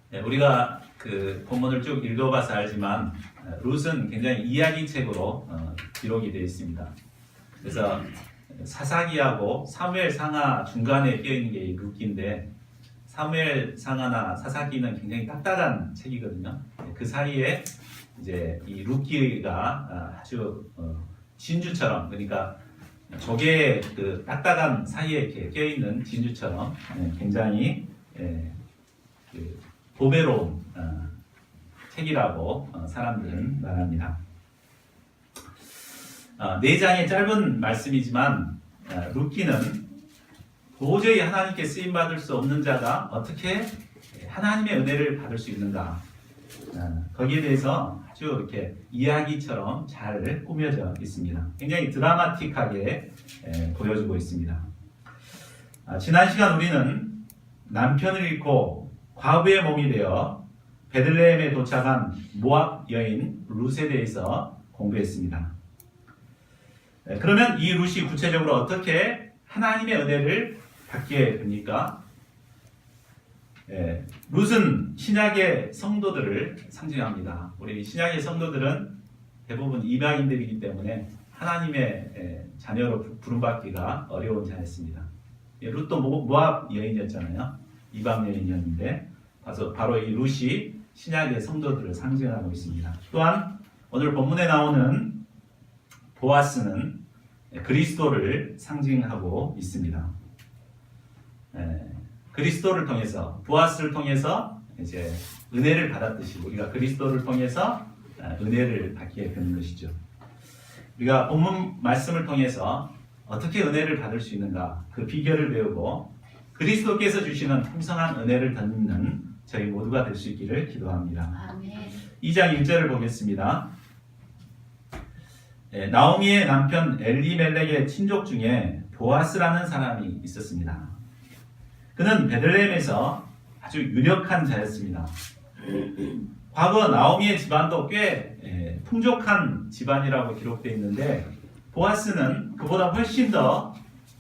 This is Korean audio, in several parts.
네, 우리가 그 본문을 쭉 읽어봐서 알지만 룻은 굉장히 이야기책으로 기록이 되어 있습니다. 그래서 사사기하고 사무엘 상하 중간에 끼어있는 게 이 룻기인데, 사무엘 상하나 사사기는 굉장히 딱딱한 책이거든요. 그 사이에 이제 이 룻기가 아주 진주처럼, 그러니까 조개 그 딱딱한 사이에 이렇게 껴있는 진주처럼 굉장히 그 보배로운 책이라고 사람들은 말합니다. 4장의 짧은 말씀이지만 룻기는 도저히 하나님께 쓰임받을 수 없는 자가 어떻게 하나님의 은혜를 받을 수 있는가, 거기에 대해서 아주 이렇게 이야기처럼 잘 꾸며져 있습니다. 굉장히 드라마틱하게 보여주고 있습니다. 지난 시간 우리는 남편을 잃고 과부의 몸이 되어 베들레헴에 도착한 모압 여인 룻에 대해서 공부했습니다. 그러면 이 룻이 구체적으로 어떻게 하나님의 은혜를 받게 됩니까? 룻은 신약의 성도들을 상징합니다. 우리 신약의 성도들은 대부분 이방인들이기 때문에 하나님의 자녀로 부름받기가 어려운 자였습니다. 룻도 모압 여인이었잖아요. 이방 여인이었는데 바로 이 룻이 신약의 성도들을 상징하고 있습니다. 또한 오늘 본문에 나오는 보아스는 그리스도를 상징하고 있습니다. 그리스도를 통해서, 보아스를 통해서 이제 은혜를 받았듯이 우리가 그리스도를 통해서 은혜를 받게 되는 것이죠. 우리가 본문 말씀을 통해서 어떻게 은혜를 받을 수 있는가, 그 비결을 배우고 그리스도께서 주시는 풍성한 은혜를 덧입는 저희 모두가 될 수 있기를 기도합니다. 아멘. 2장 1절을 보겠습니다. 나오미의 남편 엘리멜렉의 친족 중에 보아스라는 사람이 있었습니다. 그는 베들레헴에서 아주 유력한 자였습니다. 과거 나오미의 집안도 꽤 풍족한 집안이라고 기록되어 있는데, 보아스는 그보다 훨씬 더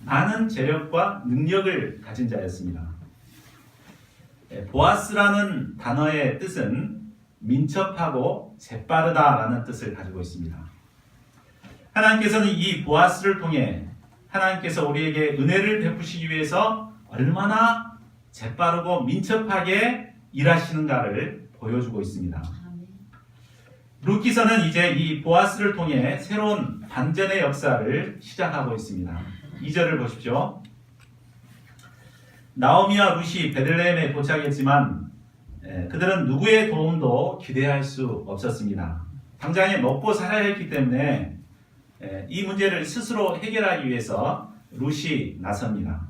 많은 재력과 능력을 가진 자였습니다. 보아스라는 단어의 뜻은 민첩하고 재빠르다라는 뜻을 가지고 있습니다. 하나님께서는 이 보아스를 통해 하나님께서 우리에게 은혜를 베푸시기 위해서 얼마나 재빠르고 민첩하게 일하시는가를 보여주고 있습니다. 룻기서는 이제 이 보아스를 통해 새로운 반전의 역사를 시작하고 있습니다. 2절을 보십시오. 나오미와 룻이 베들레헴에 도착했지만 그들은 누구의 도움도 기대할 수 없었습니다. 당장에 먹고 살아야 했기 때문에 이 문제를 스스로 해결하기 위해서 룻이 나섭니다.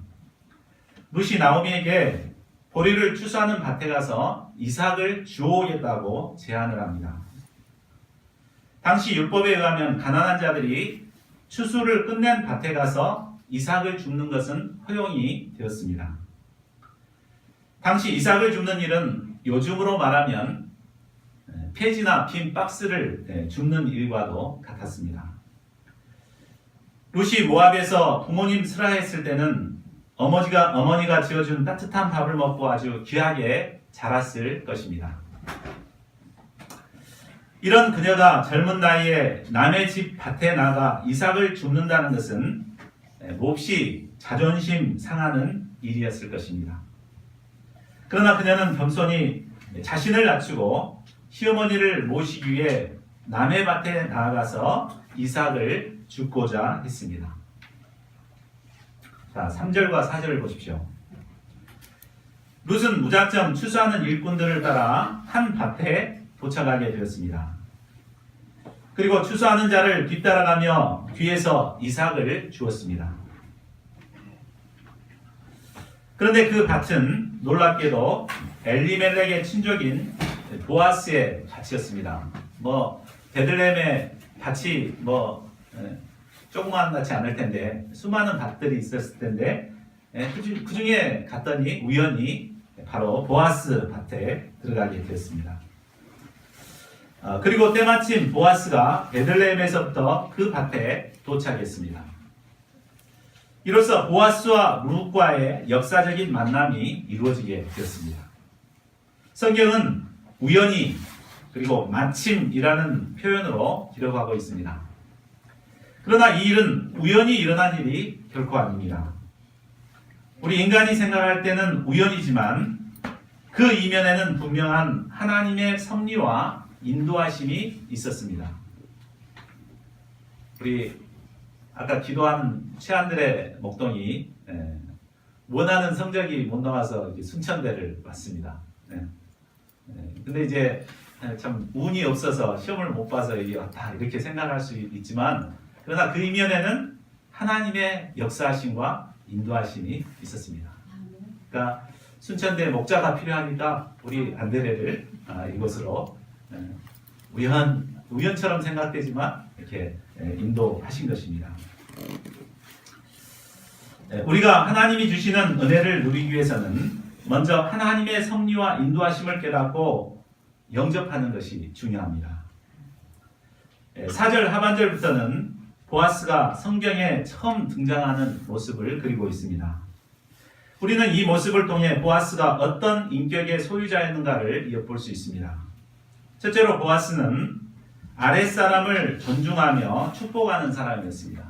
룻이 나오미에게 보리를 추수하는 밭에 가서 이삭을 주오겠다고 제안을 합니다. 당시 율법에 의하면 가난한 자들이 추수를 끝낸 밭에 가서 이삭을 줍는 것은 허용이 되었습니다. 당시 이삭을 줍는 일은 요즘으로 말하면 폐지나 빈 박스를 줍는 일과도 같았습니다. 룻이 모압에서 부모님 슬하했을 때는 어머니가 지어준 따뜻한 밥을 먹고 아주 귀하게 자랐을 것입니다. 이런 그녀가 젊은 나이에 남의 집 밭에 나가 이삭을 줍는다는 것은 몹시 자존심 상하는 일이었을 것입니다. 그러나 그녀는 겸손히 자신을 낮추고 시어머니를 모시기 위해 남의 밭에 나아가서 이삭을 줍고자 했습니다. 자, 3절과 4절을 보십시오. 룻은 무작정 추수하는 일꾼들을 따라 한 밭에 도착하게 되었습니다. 그리고 추수하는 자를 뒤따라가며 뒤에서 이삭을 주었습니다. 그런데 그 밭은 놀랍게도 엘리멜렉의 친족인 보아스의 밭이었습니다. 베들레헴의 밭이 조그만 같지 않을 텐데 수많은 밭들이 있었을 텐데 그 중에 갔더니 우연히 바로 보아스 밭에 들어가게 되었습니다. 그리고 때마침 보아스가 베들레헴에서부터 그 밭에 도착했습니다. 이로써 보아스와 룻과의 역사적인 만남이 이루어지게 되었습니다. 성경은 우연히 그리고 마침이라는 표현으로 기록하고 있습니다. 그러나 이 일은 우연히 일어난 일이 결코 아닙니다. 우리 인간이 생각할 때는 우연이지만 그 이면에는 분명한 하나님의 섭리와 인도하심이 있었습니다. 우리 아까 기도한 최한들의 목동이 원하는 성적이 못 나와서 순천대를 왔습니다. 근데 이제 참 운이 없어서 시험을 못 봐서 여기 왔다 이렇게 생각할 수 있지만 그러나 그 이면에는 하나님의 역사하심과 인도하심이 있었습니다. 그러니까 순천대 목자가 필요하니까 우리 안드레를 이곳으로 우연처럼 생각되지만 이렇게 인도하신 것입니다. 우리가 하나님이 주시는 은혜를 누리기 위해서는 먼저 하나님의 섭리와 인도하심을 깨닫고 영접하는 것이 중요합니다. 4절 하반절부터는 보아스가 성경에 처음 등장하는 모습을 그리고 있습니다. 우리는 이 모습을 통해 보아스가 어떤 인격의 소유자였는가를 엿볼 수 있습니다. 첫째로 보아스는 아랫사람을 존중하며 축복하는 사람이었습니다.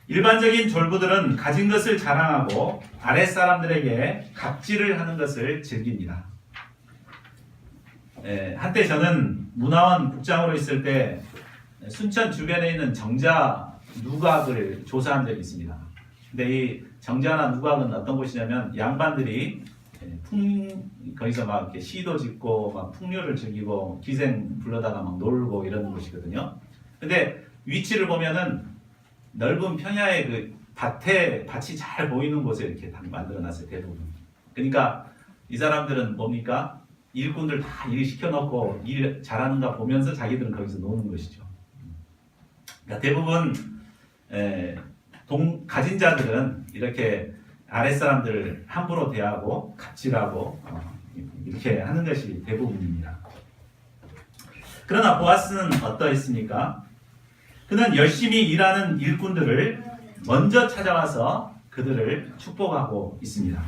일반적인 졸부들은 가진 것을 자랑하고 아랫사람들에게 갑질을 하는 것을 즐깁니다. 한때 저는 문화원 국장으로 있을 때 순천 주변에 있는 정자 누각을 조사한 적이 있습니다. 근데 이 정자나 누각은 어떤 곳이냐면 양반들이 거기서 막 이렇게 시도 짓고 막 풍류를 즐기고 기생 불러다가 막 놀고 이런 곳이거든요. 근데 위치를 보면은 넓은 평야의 그 밭이 잘 보이는 곳에 이렇게 만들어놨어요, 대부분. 그러니까 이 사람들은 뭡니까? 일꾼들 다 일 시켜놓고 일 잘하는가 보면서 자기들은 거기서 노는 것이죠. 그러니까 대부분 가진 자들은 이렇게 아랫사람들을 함부로 대하고 갑질하고 이렇게 하는 것이 대부분입니다. 그러나 보아스는 어떠했습니까? 그는 열심히 일하는 일꾼들을 먼저 찾아와서 그들을 축복하고 있습니다.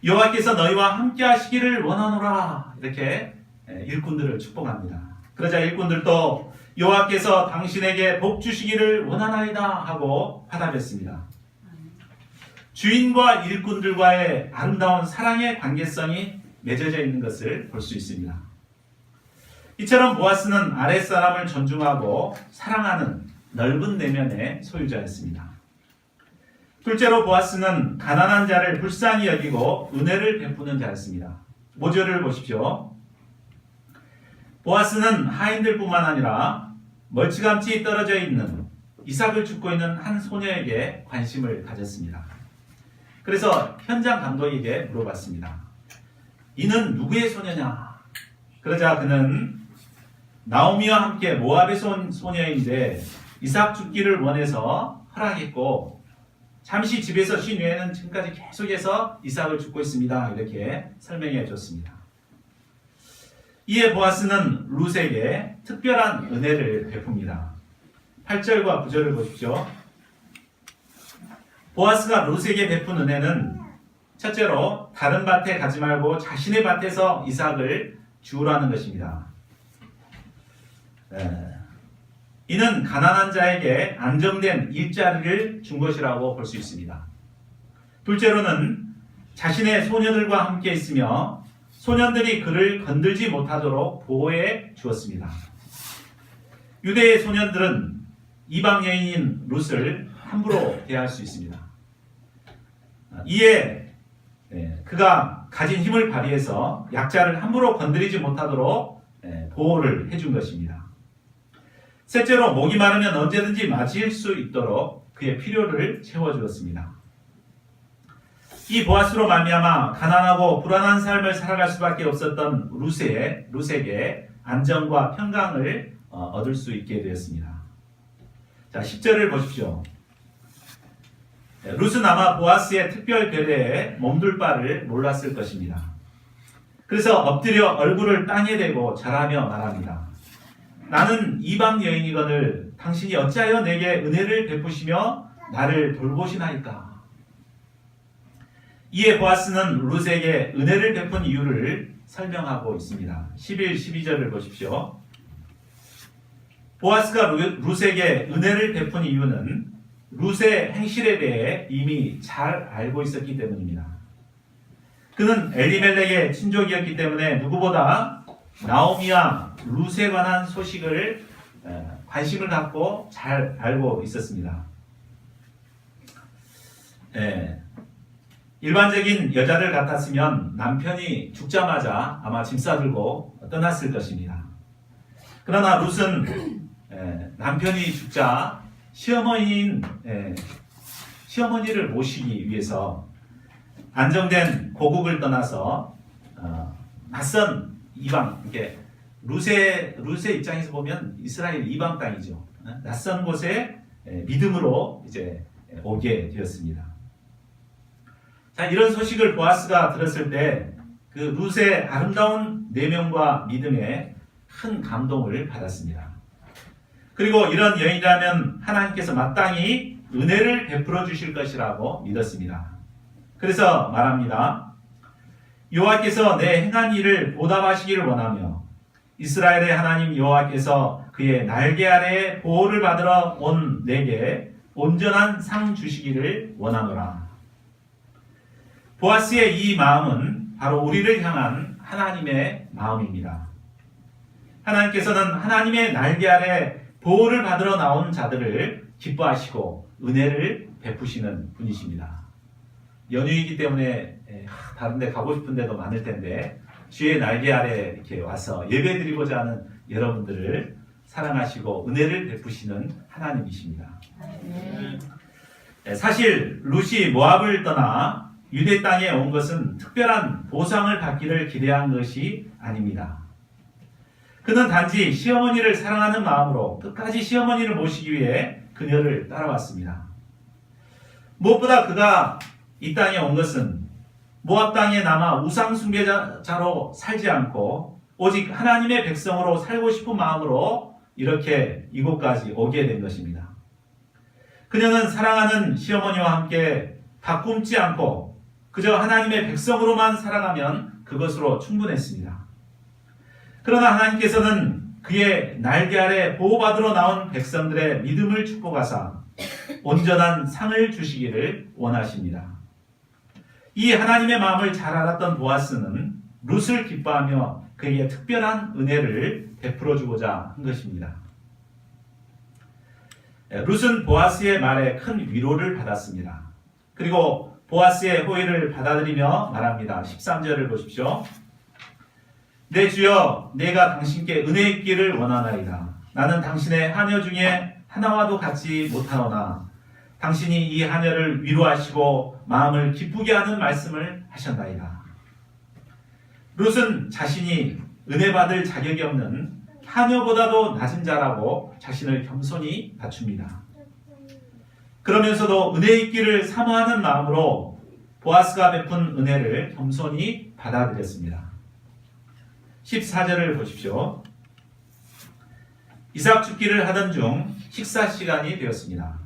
여호와께서 너희와 함께 하시기를 원하노라 이렇게 일꾼들을 축복합니다. 그러자 일꾼들도 여호와께서 당신에게 복 주시기를 원하나이다 하고 화답했습니다. 주인과 일꾼들과의 아름다운 사랑의 관계성이 맺어져 있는 것을 볼 수 있습니다. 이처럼 보아스는 아랫사람을 존중하고 사랑하는 넓은 내면의 소유자였습니다. 둘째로 보아스는 가난한 자를 불쌍히 여기고 은혜를 베푸는 자였습니다. 5절을 보십시오. 보아스는 하인들뿐만 아니라 멀찌감치 떨어져 있는 이삭을 줍고 있는 한 소녀에게 관심을 가졌습니다. 그래서 현장 감독에게 물어봤습니다. 이는 누구의 소녀냐? 그러자 그는 나오미와 함께 모압의 소녀인데 이삭 줍기를 원해서 허락했고 잠시 집에서 쉰 후에는 지금까지 계속해서 이삭을 줍고 있습니다. 이렇게 설명해 줬습니다. 이에 보아스는 룻에게 특별한 은혜를 베풉니다. 8절과 9절을 보십시오. 보아스가 룻에게 베푼 은혜는 첫째로 다른 밭에 가지 말고 자신의 밭에서 이삭을 주우라는 것입니다. 이는 가난한 자에게 안정된 일자리를 준 것이라고 볼 수 있습니다. 둘째로는 자신의 소녀들과 함께 있으며 소년들이 그를 건들지 못하도록 보호해 주었습니다. 유대의 소년들은 이방 여인인 룻을 함부로 대할 수 있습니다. 이에 그가 가진 힘을 발휘해서 약자를 함부로 건드리지 못하도록 보호를 해준 것입니다. 셋째로 목이 마르면 언제든지 맞을 수 있도록 그의 필요를 채워주었습니다. 이 보아스로 말미암아 가난하고 불안한 삶을 살아갈 수밖에 없었던 룻에게 안정과 평강을 얻을 수 있게 되었습니다. 자, 10절을 보십시오. 룻은 아마 보아스의 특별 배려에 몸둘 바를 몰랐을 것입니다. 그래서 엎드려 얼굴을 땅에 대고 절하며 말합니다. 나는 이방 여인이거늘 당신이 어찌하여 내게 은혜를 베푸시며 나를 돌보시나이까. 이에 보아스는 룻에게 은혜를 베푼 이유를 설명하고 있습니다. 11, 12절을 보십시오. 보아스가 룻에게 은혜를 베푼 이유는 룻의 행실에 대해 이미 잘 알고 있었기 때문입니다. 그는 엘리멜렉의 친족이었기 때문에 누구보다 나오미와 룻에 관한 소식을 관심을 갖고 잘 알고 있었습니다. 일반적인 여자들 같았으면 남편이 죽자마자 아마 짐 싸들고 떠났을 것입니다. 그러나 룻은 남편이 죽자 시어머니를 모시기 위해서 안정된 고국을 떠나서 낯선 이방, 이게 룻의 입장에서 보면 이스라엘 이방 땅이죠. 낯선 곳에 믿음으로 이제 오게 되었습니다. 자, 이런 소식을 보아스가 들었을 때 그 룻의 아름다운 내면과 믿음에 큰 감동을 받았습니다. 그리고 이런 여인이라면 하나님께서 마땅히 은혜를 베풀어 주실 것이라고 믿었습니다. 그래서 말합니다. 여호와께서 내 행한 일을 보답하시기를 원하며 이스라엘의 하나님 여호와께서 그의 날개 아래에 보호를 받으러 온 내게 온전한 상 주시기를 원하노라. 보아스의 이 마음은 바로 우리를 향한 하나님의 마음입니다. 하나님께서는 하나님의 날개 아래 보호를 받으러 나온 자들을 기뻐하시고 은혜를 베푸시는 분이십니다. 연휴이기 때문에 다른 데 가고 싶은 데도 많을 텐데 주의 날개 아래 이렇게 와서 예배드리고자 하는 여러분들을 사랑하시고 은혜를 베푸시는 하나님이십니다. 사실 룻이 모압을 떠나 유대 땅에 온 것은 특별한 보상을 받기를 기대한 것이 아닙니다. 그는 단지 시어머니를 사랑하는 마음으로 끝까지 시어머니를 모시기 위해 그녀를 따라왔습니다. 무엇보다 그가 이 땅에 온 것은 모압 땅에 남아 우상 숭배자로 살지 않고 오직 하나님의 백성으로 살고 싶은 마음으로 이렇게 이곳까지 오게 된 것입니다. 그녀는 사랑하는 시어머니와 함께 바꿈지 않고 그저 하나님의 백성으로만 살아가면 그것으로 충분했습니다. 그러나 하나님께서는 그의 날개 아래 보호받으러 나온 백성들의 믿음을 축복하사 온전한 상을 주시기를 원하십니다. 이 하나님의 마음을 잘 알았던 보아스는 룻을 기뻐하며 그에게 특별한 은혜를 베풀어 주고자 한 것입니다. 룻은 보아스의 말에 큰 위로를 받았습니다. 그리고 보아스의 호의를 받아들이며 말합니다. 13절을 보십시오. 내 주여, 내가 당신께 은혜 있기를 원하나이다. 나는 당신의 하녀 중에 하나와도 같지 못하오나 당신이 이 하녀를 위로하시고 마음을 기쁘게 하는 말씀을 하셨나이다. 룻은 자신이 은혜 받을 자격이 없는 하녀보다도 낮은 자라고 자신을 겸손히 낮춥니다. 그러면서도 은혜 있기를 사모하는 마음으로 보아스가 베푼 은혜를 겸손히 받아들였습니다. 14절을 보십시오. 이삭 죽기를 하던 중 식사 시간이 되었습니다.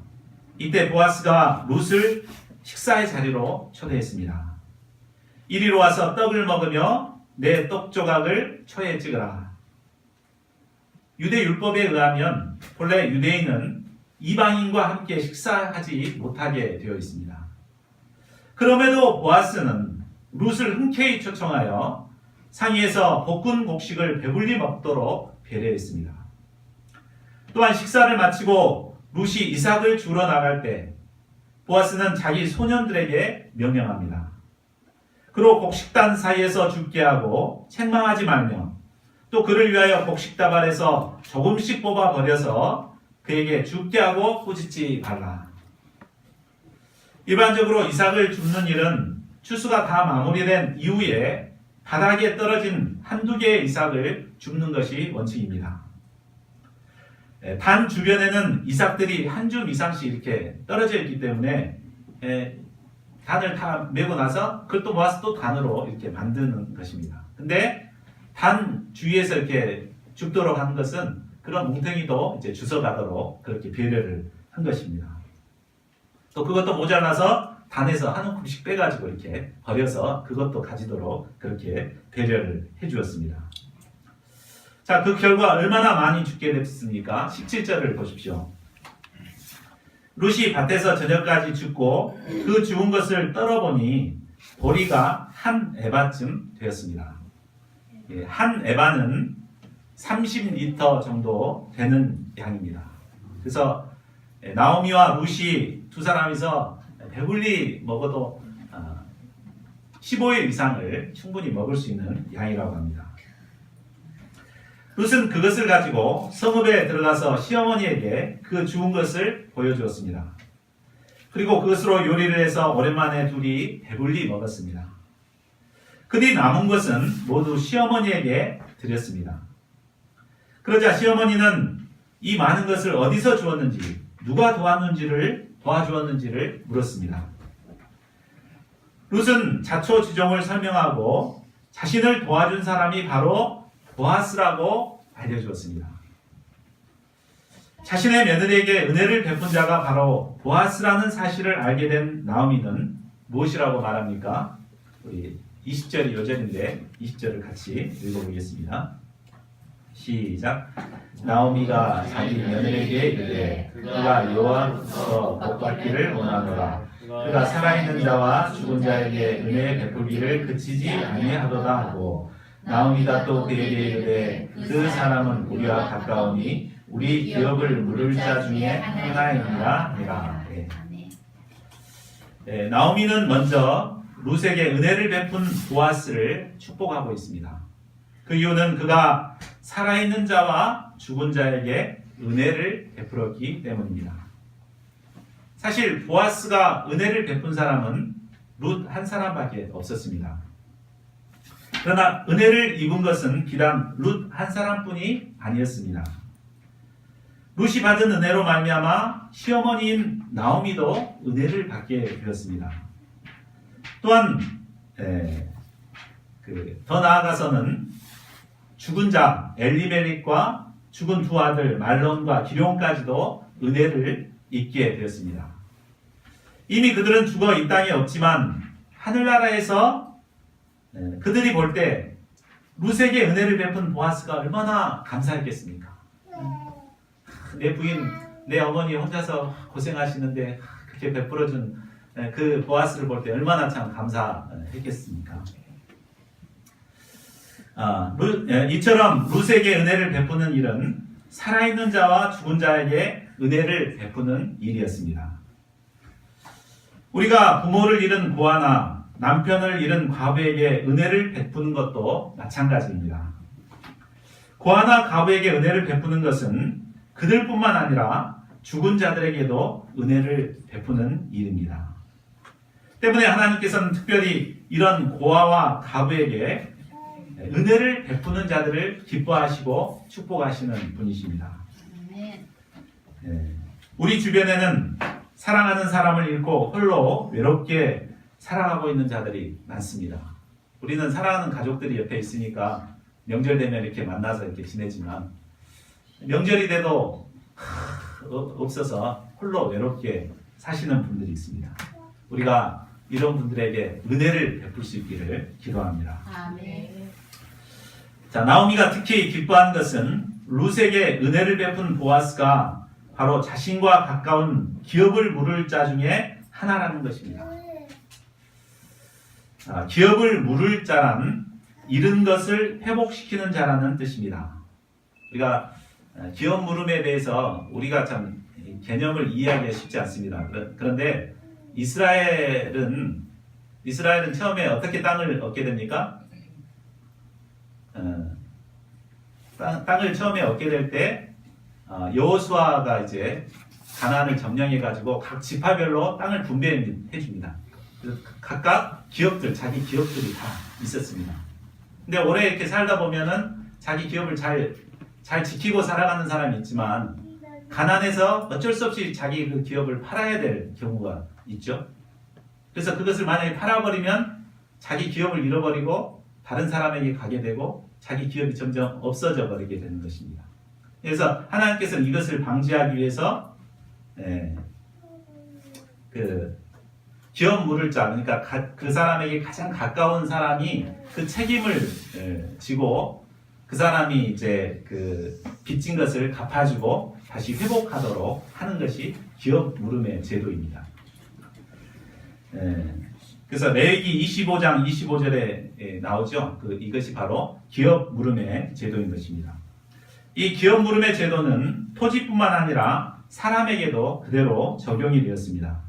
이때 보아스가 룻을 식사의 자리로 초대했습니다. 이리로 와서 떡을 먹으며 내 떡 조각을 초에 찍으라. 유대 율법에 의하면 본래 유대인은 이방인과 함께 식사하지 못하게 되어 있습니다. 그럼에도 보아스는 룻을 흔쾌히 초청하여 상의에서 볶은 곡식을 배불리 먹도록 배려했습니다. 또한 식사를 마치고 룻이 이삭을 주러 나갈 때 보아스는 자기 소년들에게 명령합니다. 그로 곡식단 사이에서 죽게 하고 책망하지 말며 또 그를 위하여 곡식다발에서 조금씩 뽑아 버려서 그에게 죽게 하고 꾸짖지 말라. 일반적으로 이삭을 줍는 일은 추수가 다 마무리된 이후에 바닥에 떨어진 한두 개의 이삭을 줍는 것이 원칙입니다. 단 주변에는 이삭들이 한 줌 이상씩 이렇게 떨어져 있기 때문에 단을 다 메고 나서 그걸 또 모아서 또 단으로 이렇게 만드는 것입니다. 근데 단 주위에서 이렇게 줍도록 한 것은 그런 뭉탱이도 이제 주워가도록 그렇게 배려를 한 것입니다. 또 그것도 모자라서 단에서 한 움큼씩 빼가지고 이렇게 버려서 그것도 가지도록 그렇게 배려를 해주었습니다. 자, 그 결과 얼마나 많이 죽게 됐습니까? 17절을 보십시오. 룻이 밭에서 저녁까지 죽고 그 죽은 것을 떨어보니 보리가 한 에바쯤 되었습니다. 한 에바는 30리터 정도 되는 양입니다. 그래서 나오미와 룻이 두 사람이서 배불리 먹어도 15일 이상을 충분히 먹을 수 있는 양이라고 합니다. 룻은 그것을 가지고 성읍에 들어가서 시어머니에게 그 죽은 것을 보여주었습니다. 그리고 그것으로 요리를 해서 오랜만에 둘이 배불리 먹었습니다. 그 뒤 남은 것은 모두 시어머니에게 드렸습니다. 그러자 시어머니는 이 많은 것을 어디서 주었는지, 누가 도와주었는지를 물었습니다. 룻은 자초지종을 설명하고 자신을 도와준 사람이 바로 보아스라고 알려주었습니다. 자신의 며느리에게 은혜를 베푼 자가 바로 보아스라는 사실을 알게 된 나오미는 무엇이라고 말합니까? 우리 20절이 요절인데 20절을 같이 읽어보겠습니다. 시작. 나오미가 자기 며느리에게 이르되 그가 여호와로부터 복받기를 원하노라. 그가 살아있는 자와 죽은 자에게 은혜 베풀기를 그치지 아니하도다 하고 나오미가 또 그에게 이르되 그 사람은 우리와 가까우니 우리 기업을 물을 자 중에 하나이니라 하니라. 나오미는 먼저 룻에게 은혜를 베푼 보아스를 축복하고 있습니다. 그 이유는 그가 살아있는 자와 죽은 자에게 은혜를 베풀었기 때문입니다. 사실 보아스가 은혜를 베푼 사람은 룻 한 사람밖에 없었습니다. 그러나 은혜를 입은 것은 비단 룻 한 사람뿐이 아니었습니다. 룻이 받은 은혜로 말미암아 시어머니인 나오미도 은혜를 받게 되었습니다. 또한 더 나아가서는 죽은 자 엘리멜렉과 죽은 두 아들 말론과 기럯까지도 은혜를 입게 되었습니다. 이미 그들은 죽어 이 땅에 없지만 하늘나라에서 그들이 볼 때 룻에게 은혜를 베푼 보아스가 얼마나 감사했겠습니까? 내 부인, 내 어머니 혼자서 고생하시는데 그렇게 베풀어준 그 보아스를 볼 때 얼마나 참 감사했겠습니까? 이처럼 룻에게 은혜를 베푸는 일은 살아있는 자와 죽은 자에게 은혜를 베푸는 일이었습니다. 우리가 부모를 잃은 고아나 남편을 잃은 과부에게 은혜를 베푸는 것도 마찬가지입니다. 고아나 과부에게 은혜를 베푸는 것은 그들뿐만 아니라 죽은 자들에게도 은혜를 베푸는 일입니다. 때문에 하나님께서는 특별히 이런 고아와 과부에게 은혜를 베푸는 자들을 기뻐하시고 축복하시는 분이십니다. 우리 주변에는 사랑하는 사람을 잃고 홀로 외롭게 살아가고 있는 자들이 많습니다. 우리는 사랑하는 가족들이 옆에 있으니까 명절 되면 이렇게 만나서 이렇게 지내지만 명절이 돼도 없어서 홀로 외롭게 사시는 분들이 있습니다. 우리가 이런 분들에게 은혜를 베풀 수 있기를 기도합니다. 아멘. 자, 나오미가 특히 기뻐한 것은 룻에게 은혜를 베푼 보아스가 바로 자신과 가까운 기업을 물을 자 중에 하나라는 것입니다. 기업을 물을 자란 잃은 것을 회복시키는 자라는 뜻입니다. 우리가 기업 물음에 대해서 우리가 참 개념을 이해하기가 쉽지 않습니다. 그런데 이스라엘은 처음에 어떻게 땅을 얻게 됩니까? 땅을 처음에 얻게 될 때 여호수아가 이제 가나안을 점령해 가지고 각 지파별로 땅을 분배해 줍니다. 그래서 각각 기업들, 자기 기업들이 다 있었습니다. 근데 오래 이렇게 살다 보면은 자기 기업을 잘 지키고 살아가는 사람이 있지만 가난해서 어쩔 수 없이 자기 그 기업을 팔아야 될 경우가 있죠. 그래서 그것을 만약에 팔아버리면 자기 기업을 잃어버리고 다른 사람에게 가게 되고 자기 기업이 점점 없어져 버리게 되는 것입니다. 그래서 하나님께서는 이것을 방지하기 위해서 기업 물을 자, 그러니까 그 사람에게 가장 가까운 사람이 그 책임을 지고 그 사람이 이제 그 빚진 것을 갚아주고 다시 회복하도록 하는 것이 기업 물음의 제도입니다. 그래서 레위기 25장 25절에 나오죠. 이것이 바로 기업 물음의 제도인 것입니다. 이 기업 물음의 제도는 토지뿐만 아니라 사람에게도 그대로 적용이 되었습니다.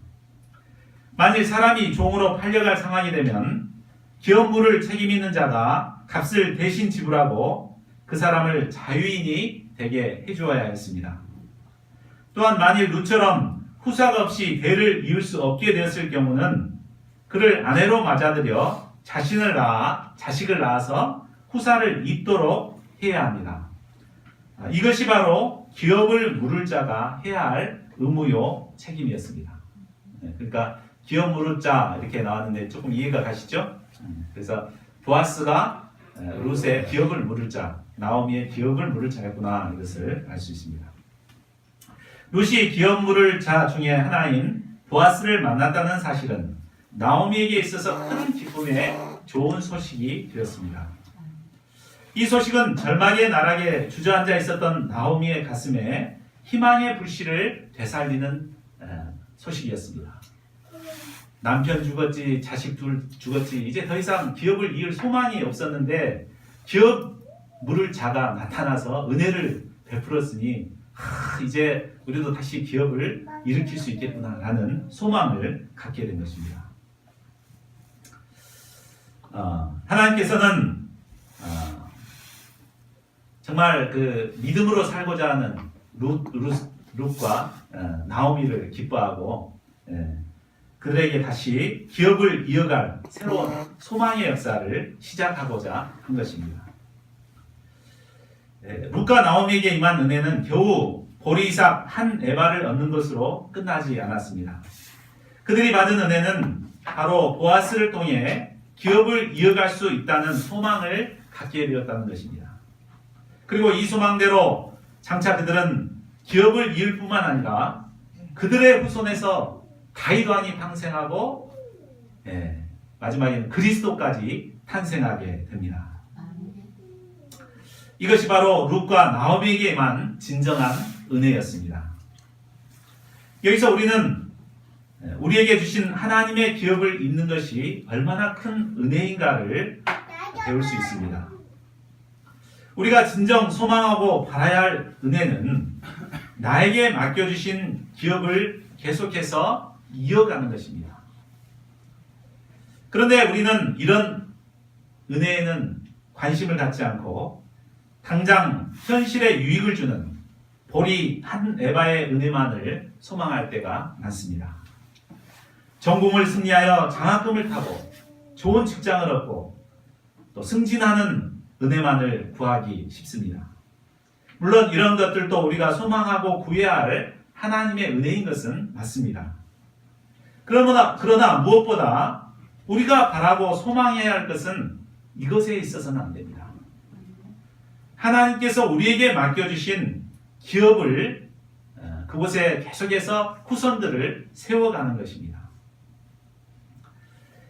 만일 사람이 종으로 팔려갈 상황이 되면 기업 물을 책임 있는 자가 값을 대신 지불하고 그 사람을 자유인이 되게 해주어야 했습니다. 또한 만일 룻처럼 후사가 없이 대를 이을 수 없게 되었을 경우는 그를 아내로 맞아들여 자식을 낳아서 후사를 잇도록 해야 합니다. 이것이 바로 기업을 물을 자가 해야 할 의무요 책임이었습니다. 그러니까 기업 물을 자 이렇게 나왔는데 조금 이해가 가시죠? 그래서 보아스가 룻의 기업을 물을 자, 나오미의 기업을 물을 자였구나 이것을 알 수 있습니다. 룻이 기업 물을 자 중에 하나인 보아스를 만났다는 사실은 나오미에게 있어서 큰 기쁨의 좋은 소식이 되었습니다. 이 소식은 절망의 나락에 주저앉아 있었던 나오미의 가슴에 희망의 불씨를 되살리는 소식이었습니다. 남편 죽었지, 자식 둘 죽었지, 이제 더 이상 기업을 이을 소망이 없었는데 기업 물을 자가 나타나서 은혜를 베풀었으니 이제 우리도 다시 기업을 일으킬 수 있겠구나라는 소망을 갖게 된 것입니다. 하나님께서는 정말 그 믿음으로 살고자 하는 룻과 나오미를 기뻐하고 그들에게 다시 기업을 이어갈 새로운 소망의 역사를 시작하고자 한 것입니다. 룻과 나오미에게 임한 은혜는 겨우 보리이삭 한 에바를 얻는 것으로 끝나지 않았습니다. 그들이 받은 은혜는 바로 보아스를 통해 기업을 이어갈 수 있다는 소망을 갖게 되었다는 것입니다. 그리고 이 소망대로 장차 그들은 기업을 이을 뿐만 아니라 그들의 후손에서 다윗 왕이 탄생하고 마지막에는 그리스도까지 탄생하게 됩니다. 이것이 바로 룻과 나오미에게만 진정한 은혜였습니다. 여기서 우리는 우리에게 주신 하나님의 기업을 잇는 것이 얼마나 큰 은혜인가를 배울 수 있습니다. 우리가 진정 소망하고 바라야 할 은혜는 나에게 맡겨주신 기업을 계속해서 이어가는 것입니다. 그런데 우리는 이런 은혜에는 관심을 갖지 않고 당장 현실에 유익을 주는 보리 한 에바의 은혜만을 소망할 때가 많습니다. 전공을 승리하여 장학금을 타고 좋은 직장을 얻고 또 승진하는 은혜만을 구하기 쉽습니다. 물론 이런 것들도 우리가 소망하고 구해야 할 하나님의 은혜인 것은 맞습니다. 그러나 무엇보다 우리가 바라고 소망해야 할 것은 이것에 있어서는 안 됩니다. 하나님께서 우리에게 맡겨주신 기업을 그곳에 계속해서 후손들을 세워가는 것입니다.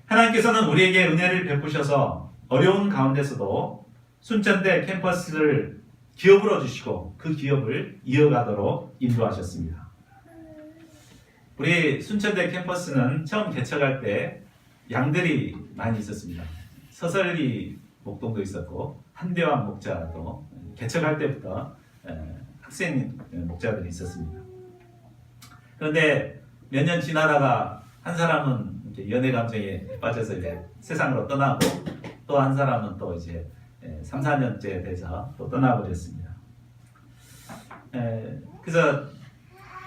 하나님께서는 우리에게 은혜를 베푸셔서 어려운 가운데서도 순천대 캠퍼스를 기업으로 주시고 그 기업을 이어가도록 인도하셨습니다. 우리 순천대 캠퍼스는 처음 개척할 때 양들이 많이 있었습니다. 서설리 목동도 있었고 한대환 목자도 개척할 때부터 학생 목자들이 있었습니다. 그런데 몇 년 지나다가 한 사람은 연애 감정에 빠져서 이제 세상으로 떠나고 또 한 사람은 또 이제 3, 4년째 돼서 또 떠나버렸습니다. 그래서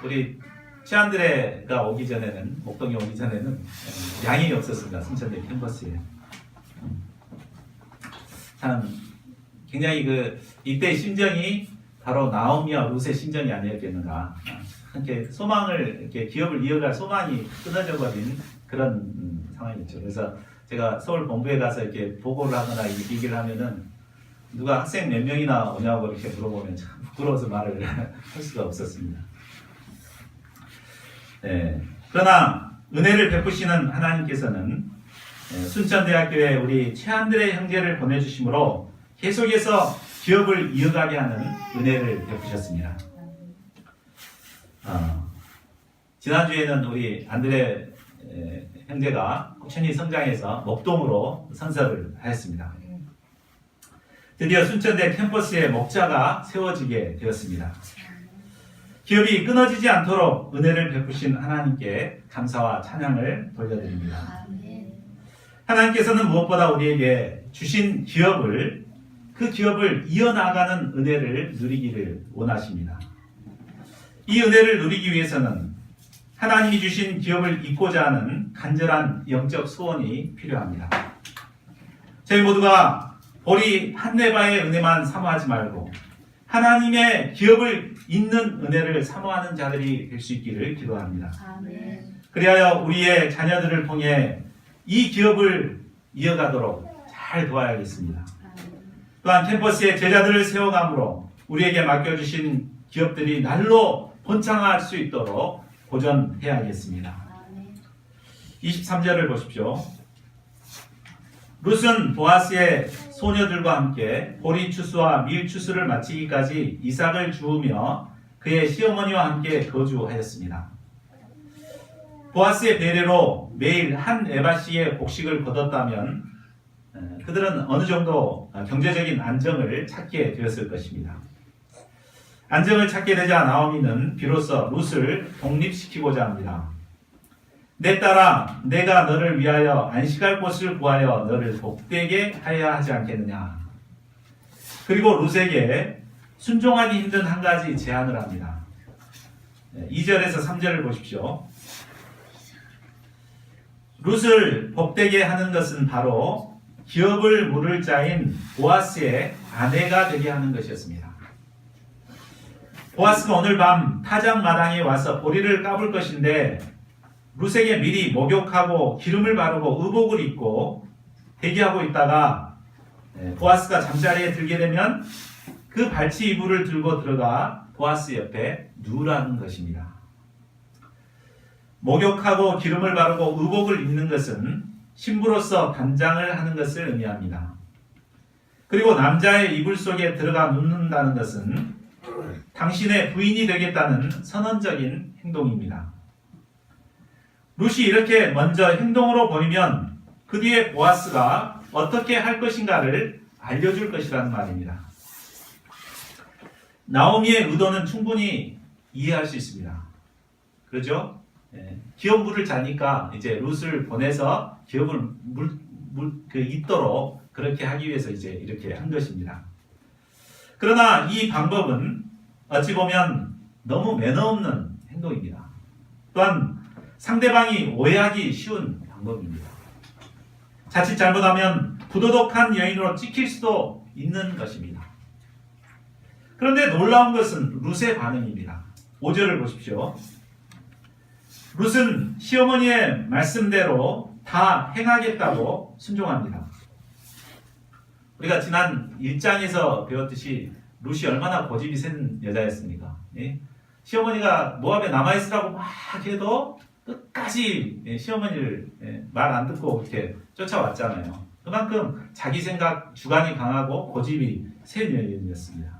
우리 최한드레가 오기 전에는 목동에 오기 전에는 양이 없었습니다. 순천대 캠퍼스에. 참 굉장히 이때 심정이 바로 나오미와 룻의 심정이 아니었겠는가. 이렇게 소망을 이렇게 기업을 이어갈 소망이 끊어져 버린 그런 상황이었죠. 그래서 제가 서울 본부에 가서 이렇게 보고를 하거나 얘기를 하면은 누가 학생 몇 명이나 오냐고 이렇게 물어보면 참 부끄러워서 말을 할 수가 없었습니다. 그러나 은혜를 베푸시는 하나님께서는 순천대학교에 우리 최한들의 형제를 보내주심으로 계속해서 기업을 이어가게 하는 은혜를 베푸셨습니다. 지난주에는 우리 안드레 형제가 꾸준히 성장해서 목동으로 선서를 하였습니다. 드디어 순천대 캠퍼스에 목자가 세워지게 되었습니다. 기업이 끊어지지 않도록 은혜를 베푸신 하나님께 감사와 찬양을 돌려드립니다. 하나님께서는 무엇보다 우리에게 주신 그 기업을 이어나가는 은혜를 누리기를 원하십니다. 이 은혜를 누리기 위해서는 하나님이 주신 기업을 잇고자 하는 간절한 영적 소원이 필요합니다. 저희 모두가 보리 한 네바의 은혜만 사모하지 말고 하나님의 기업을 잇는 은혜를 사모하는 자들이 될 수 있기를 기도합니다. 그리하여 우리의 자녀들을 통해 이 기업을 이어가도록 잘 도와야겠습니다. 또한 캠퍼스에 제자들을 세워감으로 우리에게 맡겨주신 기업들이 날로 번창할 수 있도록 보전해야겠습니다. 23절을 보십시오. 룻은 보아스의 소녀들과 함께 보리 추수와 밀 추수를 마치기까지 이삭을 주우며 그의 시어머니와 함께 거주하였습니다. 보아스의 배려로 매일 한 에바씩의 곡식을 거뒀다면 그들은 어느 정도 경제적인 안정을 찾게 되었을 것입니다. 안정을 찾게 되자 나오미는 비로소 룻을 독립시키고자 합니다. 내 딸아, 내가 너를 위하여 안식할 곳을 구하여 너를 복되게 하여야 하지 않겠느냐. 그리고 룻에게 순종하기 힘든 한 가지 제안을 합니다. 2절에서 3절을 보십시오. 룻을 복되게 하는 것은 바로 기업을 물을 자인 보아스의 아내가 되게 하는 것이었습니다. 보아스가 오늘 밤 타작 마당에 와서 보리를 까볼 것인데 룻에게 미리 목욕하고 기름을 바르고 의복을 입고 대기하고 있다가 보아스가 잠자리에 들게 되면 그 발치 이불을 들고 들어가 보아스 옆에 누우라는 것입니다. 목욕하고 기름을 바르고 의복을 입는 것은 신부로서 단장을 하는 것을 의미합니다. 그리고 남자의 이불 속에 들어가 눕는다는 것은 당신의 부인이 되겠다는 선언적인 행동입니다. 룻이 이렇게 먼저 행동으로 보이면 그 뒤에 보아스가 어떻게 할 것인가를 알려줄 것이라는 말입니다. 나오미의 의도는 충분히 이해할 수 있습니다. 그렇죠? 기업 물을 자니까 이제 룻을 보내서 기업을 잇도록 그렇게 하기 위해서 이제 이렇게 한 것입니다. 그러나 이 방법은 어찌 보면 너무 매너 없는 행동입니다. 또한 상대방이 오해하기 쉬운 방법입니다. 자칫 잘못하면 부도덕한 여인으로 찍힐 수도 있는 것입니다. 그런데 놀라운 것은 룻의 반응입니다. 5절을 보십시오. 룻은 시어머니의 말씀대로 다 행하겠다고 순종합니다. 우리가 지난 1장에서 배웠듯이 룻이 얼마나 고집이 센 여자였습니까? 예? 시어머니가 모압에 남아있으라고 막 해도 끝까지 시어머니를 말 안 듣고 이렇게 쫓아왔잖아요. 그만큼 자기 생각 주관이 강하고 고집이 센 여인이었습니다.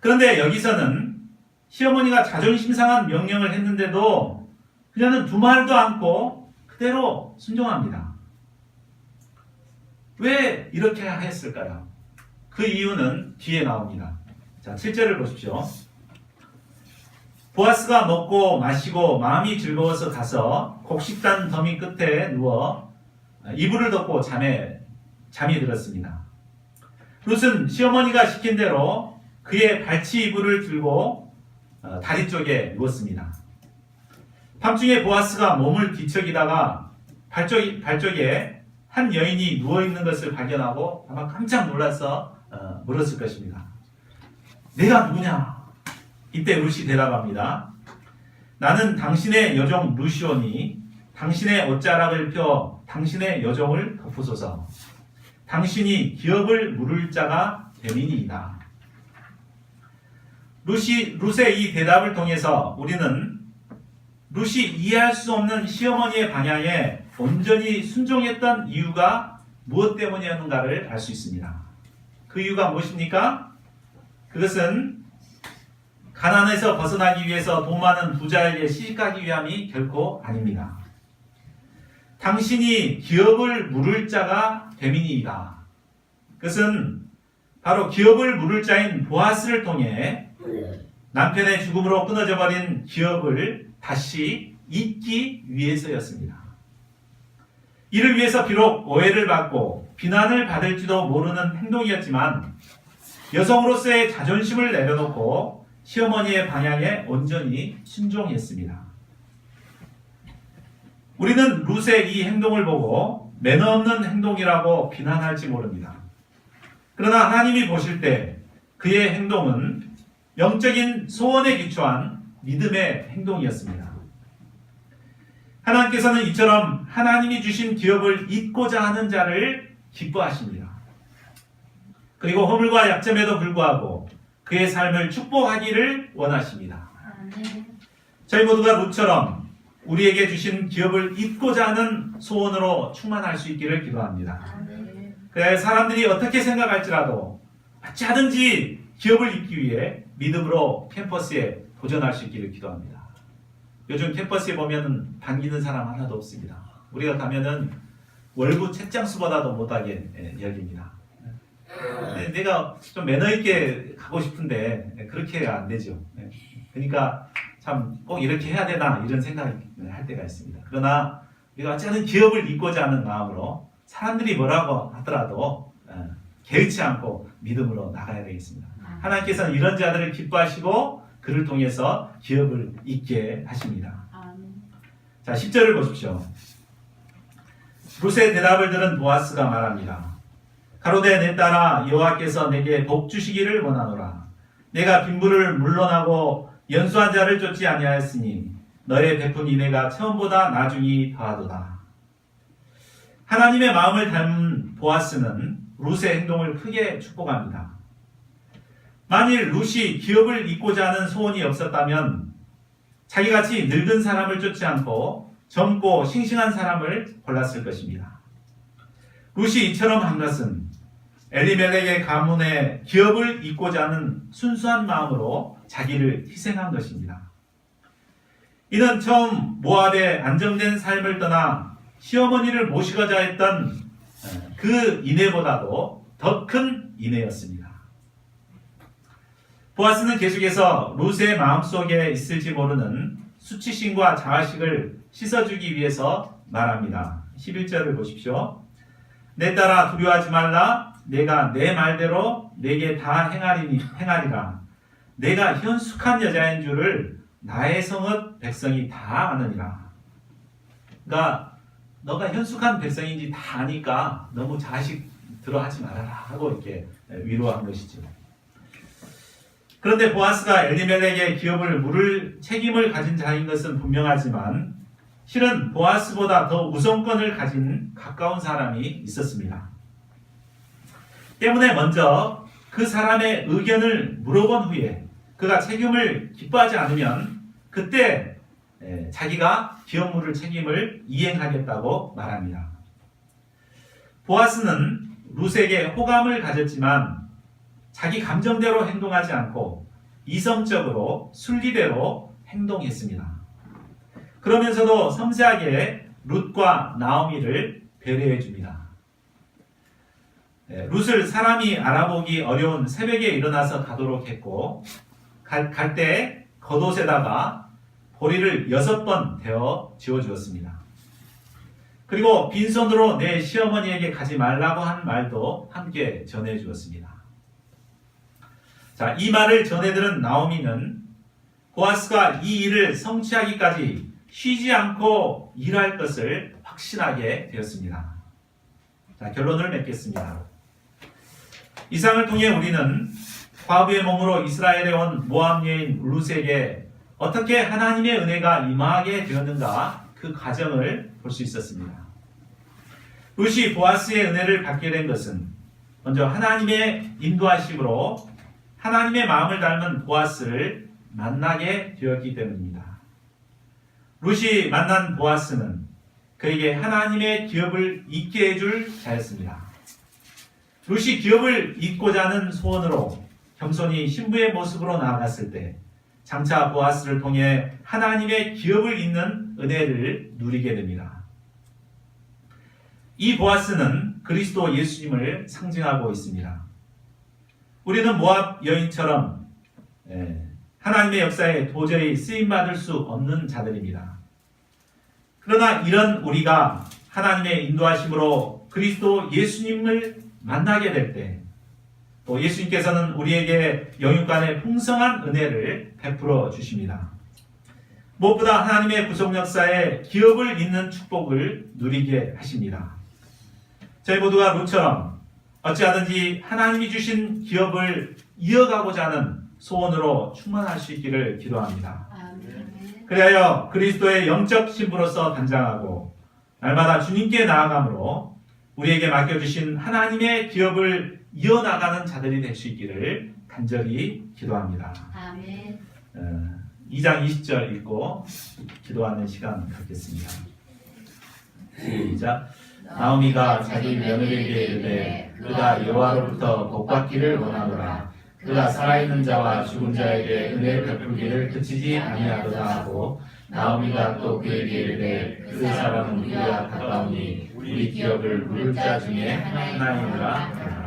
그런데 여기서는 시어머니가 자존심 상한 명령을 했는데도 그녀는 두말도 않고 그대로 순종합니다. 왜 이렇게 했을까요? 그 이유는 뒤에 나옵니다. 자, 7절을 보십시오. 보아스가 먹고 마시고 마음이 즐거워서 가서 곡식단 더미 끝에 누워 이불을 덮고 잠이 들었습니다. 룻은 시어머니가 시킨 대로 그의 발치 이불을 들고 다리 쪽에 누웠습니다. 밤중에 보아스가 몸을 뒤척이다가 발쪽에 한 여인이 누워있는 것을 발견하고 아마 깜짝 놀라서 물었을 것입니다. 내가 누구냐? 이때 룻이 대답합니다. 나는 당신의 여종 룻이오니 당신의 옷자락을 펴 당신의 여종을 덮으소서. 당신이 기업을 물을 자가 됨이니이다. 룻의 이 대답을 통해서 우리는 룻이 이해할 수 없는 시어머니의 방향에 온전히 순종했던 이유가 무엇 때문이었는가를 알 수 있습니다. 그 이유가 무엇입니까? 그것은 가난에서 벗어나기 위해서 돈 많은 부자에게 시집가기 위함이 결코 아닙니다. 당신이 기업을 물을 자가 됨이니이다. 그것은 바로 기업을 물을 자인 보아스를 통해 남편의 죽음으로 끊어져 버린 기업을 다시 잇기 위해서였습니다. 이를 위해서 비록 오해를 받고 비난을 받을지도 모르는 행동이었지만 여성으로서의 자존심을 내려놓고 시어머니의 방향에 온전히 순종했습니다. 우리는 룻의 이 행동을 보고 매너 없는 행동이라고 비난할지 모릅니다. 그러나 하나님이 보실 때 그의 행동은 영적인 소원에 기초한 믿음의 행동이었습니다. 하나님께서는 이처럼 하나님이 주신 기업을 잇고자 하는 자를 기뻐하십니다. 그리고 허물과 약점에도 불구하고 그의 삶을 축복하기를 원하십니다. 저희 모두가 룻처럼 우리에게 주신 기업을 잇고자 하는 소원으로 충만할 수 있기를 기도합니다. 그래 사람들이 어떻게 생각할지라도 어찌하든지 기업을 잇기 위해 믿음으로 캠퍼스에 도전할 수 있기를 기도합니다. 요즘 캠퍼스에 보면 반기는 사람 하나도 없습니다. 우리가 가면은 월급 책장수보다도 못하게 여깁니다. 내가 좀 매너 있게 가고 싶은데 그렇게 안 되죠. 그러니까 참 꼭 이렇게 해야 되나 이런 생각을 할 때가 있습니다. 그러나 우리가 어찌하든 기업을 잇고자 하는 마음으로 사람들이 뭐라고 하더라도 개의치 않고 믿음으로 나가야 되겠습니다. 하나님께서는 이런 자들을 기뻐하시고 그를 통해서 기업을 잇게 하십니다. 자, 10절을 보십시오. 룻의 대답을 들은 보아스가 말합니다. 가로되 내 딸아 여호와께서 내게 복 주시기를 원하노라. 내가 빈부를 물러나고 연수한 자를 쫓지 아니하였으니 너의 베푼 인애가 처음보다 나중이 더하도다. 하나님의 마음을 닮은 보아스는 룻의 행동을 크게 축복합니다. 만일 룻이 기업을 잇고자 하는 소원이 없었다면 자기같이 늙은 사람을 쫓지 않고 젊고 싱싱한 사람을 골랐을 것입니다. 룻이 이처럼 한 것은 엘리멜렉의 가문의 기업을 잇고자 하는 순수한 마음으로 자기를 희생한 것입니다. 이는 처음 모압의 안정된 삶을 떠나 시어머니를 모시고자 했던 그 인애보다도 더 큰 인애였습니다. 보아스는 계속해서 룻의 마음속에 있을지 모르는 수치심과 자아식을 씻어주기 위해서 말합니다. 11절을 보십시오. 내 딸아 두려워하지 말라. 내가 내 말대로 내게 다 행하리라. 내가 현숙한 여자인 줄을 나의 성읍 백성이 다 아느니라. 그러니까 너가 현숙한 백성인지 다 아니까 너무 자식 들어하지 말아라 하고 이렇게 위로한 것이죠. 그런데 보아스가 엘리멜렉의 기업을 물을 책임을 가진 자인 것은 분명하지만 실은 보아스보다 더 우선권을 가진 가까운 사람이 있었습니다. 때문에 먼저 그 사람의 의견을 물어본 후에 그가 책임을 기뻐하지 않으면 그때 자기가 기업 물을 책임을 이행하겠다고 말합니다. 보아스는 룻에게 호감을 가졌지만 자기 감정대로 행동하지 않고 이성적으로 순리대로 행동했습니다. 그러면서도 섬세하게 룻과 나오미를 배려해 줍니다. 룻을 사람이 알아보기 어려운 새벽에 일어나서 가도록 했고 갈 때 겉옷에다가 보리를 6번 대어 지어주었습니다. 그리고 빈손으로 내 시어머니에게 가지 말라고 한 말도 함께 전해주었습니다. 자, 이 말을 전해들은 나오미는 보아스가 이 일을 성취하기까지 쉬지 않고 일할 것을 확신하게 되었습니다. 자, 결론을 맺겠습니다. 이상을 통해 우리는 과부의 몸으로 이스라엘에 온 모압 여인 룻에게 어떻게 하나님의 은혜가 임하게 되었는가 그 과정을 볼 수 있었습니다. 룻이 보아스의 은혜를 받게 된 것은 먼저 하나님의 인도하심으로 하나님의 마음을 닮은 보아스를 만나게 되었기 때문입니다. 룻이 만난 보아스는 그에게 하나님의 기업을 잇게 해줄 자였습니다. 룻이 기업을 잇고자 하는 소원으로 겸손히 신부의 모습으로 나아갔을 때 장차 보아스를 통해 하나님의 기업을 잇는 은혜를 누리게 됩니다. 이 보아스는 그리스도 예수님을 상징하고 있습니다. 우리는 모압 여인처럼 하나님의 역사에 도저히 쓰임받을 수 없는 자들입니다. 그러나 이런 우리가 하나님의 인도하심으로 그리스도 예수님을 만나게 될 때, 또 예수님께서는 우리에게 영육간의 풍성한 은혜를 베풀어 주십니다. 무엇보다 하나님의 구속 역사에 기업을 잇는 축복을 누리게 하십니다. 저희 모두가 룻처럼 어찌하든지 하나님이 주신 기업을 이어가고자 하는 소원으로 충만할 수 있기를 기도합니다. 그리하여 그리스도의 영적 신부로서 단장하고 날마다 주님께 나아감으로 우리에게 맡겨주신 하나님의 기업을 이어나가는 자들이 될 수 있기를 간절히 기도합니다. 아멘. 2장 20절 읽고 기도하는 시간 갖겠습니다. 시작. 나오미가 자기 며느리에게 이르되 그가 여호와로부터 복받기를 원하노라. 그가 살아있는 자와 죽은 자에게 은혜를 베풀기를 그치지 아니하도다 하고, 나오미가 또 그에게 이르되 그 사람은 우리와 가까우니 우리 기업을 물을 자 중에 하나이니라.